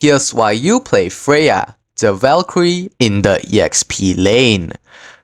Here's why you play Freya, the Valkyrie, in the EXP lane.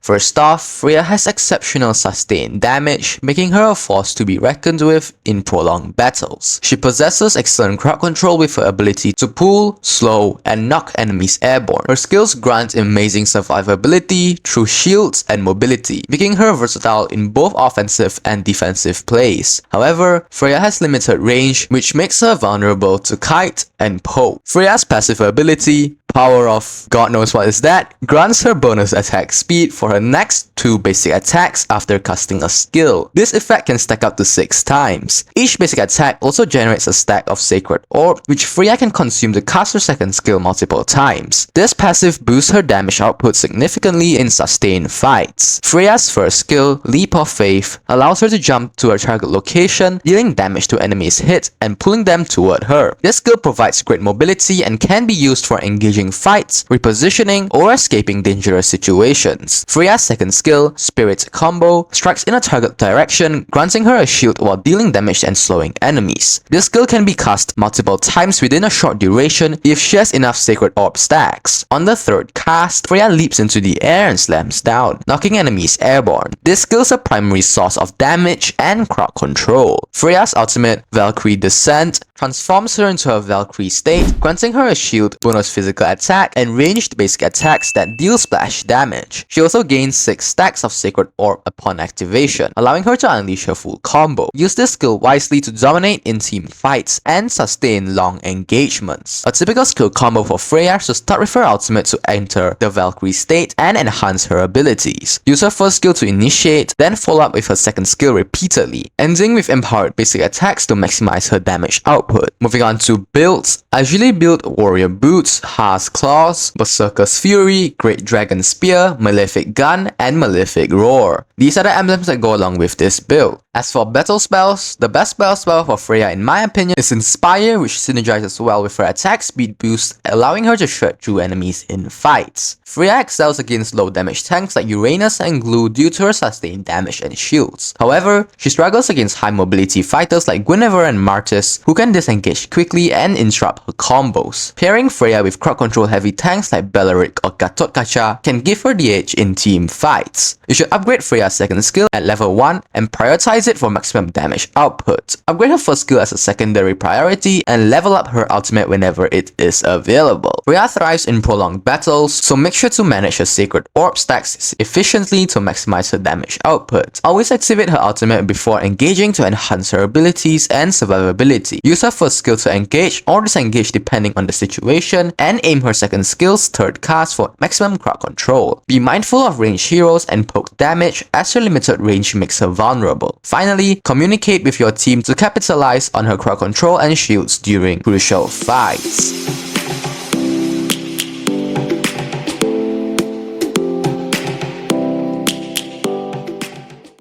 First off, Freya has exceptional sustained damage, making her a force to be reckoned with in prolonged battles. She possesses excellent crowd control with her ability to pull, slow, and knock enemies airborne. Her skills grant amazing survivability through shields and mobility, making her versatile in both offensive and defensive plays. However, Freya has limited range, which makes her vulnerable to kite and poke. Freya's passive ability, Power of God knows what is that, grants her bonus attack speed for her next 2 basic attacks after casting a skill. This effect can stack up to 6 times. Each basic attack also generates a stack of Sacred Orb, which Freya can consume to cast her second skill multiple times. This passive boosts her damage output significantly in sustained fights. Freya's first skill, Leap of Faith, allows her to jump to her target location, dealing damage to enemies hit and pulling them toward her. This skill provides great mobility and can be used for engaging fights, repositioning, or escaping dangerous situations. Freya's second skill, Spirit Combo, strikes in a target direction, granting her a shield while dealing damage and slowing enemies. This skill can be cast multiple times within a short duration if she has enough Sacred Orb stacks. On the third cast, Freya leaps into the air and slams down, knocking enemies airborne. This skill is a primary source of damage and crowd control. Freya's ultimate, Valkyrie Descent, transforms her into a Valkyrie state, granting her a shield, bonus physical attack, and ranged basic attacks that deal splash damage. She also gains 6 stacks of Sacred Orb upon activation, allowing her to unleash her full combo. Use this skill wisely to dominate in team fights and sustain long engagements. A typical skill combo for Freya is to start with her ultimate to enter the Valkyrie state and enhance her abilities. Use her first skill to initiate, then follow up with her second skill repeatedly, ending with empowered basic attacks to maximize her damage output. Moving on to builds, I usually build Warrior Boots, Haas Claws, Berserker's Fury, Great Dragon Spear, Malefic Gun, and Malefic Roar. These are the emblems that go along with this build. As for battle spells, the best spell for Freya in my opinion is Inspire, which synergizes well with her attack speed boost, allowing her to shred through enemies in fights. Freya excels against low damage tanks like Uranus and Glue due to her sustained damage and shields. However, she struggles against high mobility fighters like Guinevere and Martis, who can disengage quickly and interrupt her combos. Pairing Freya with crowd control heavy tanks like Beleric or Gatot Kacha can give her the edge in team fights. You should upgrade Freya's second skill at level 1 and prioritize it for maximum damage output. Upgrade her first skill as a secondary priority and level up her ultimate whenever it is available. Freya thrives in prolonged battles, so make sure to manage her Sacred Orb stacks efficiently to maximize her damage output. Always activate her ultimate before engaging to enhance her abilities and survivability. Use her first skill to engage or disengage depending on the situation, and aim her second skill's third cast for maximum crowd control. Be mindful of ranged heroes and poke damage as her limited range makes her vulnerable. Finally, communicate with your team to capitalize on her crowd control and shields during crucial fights.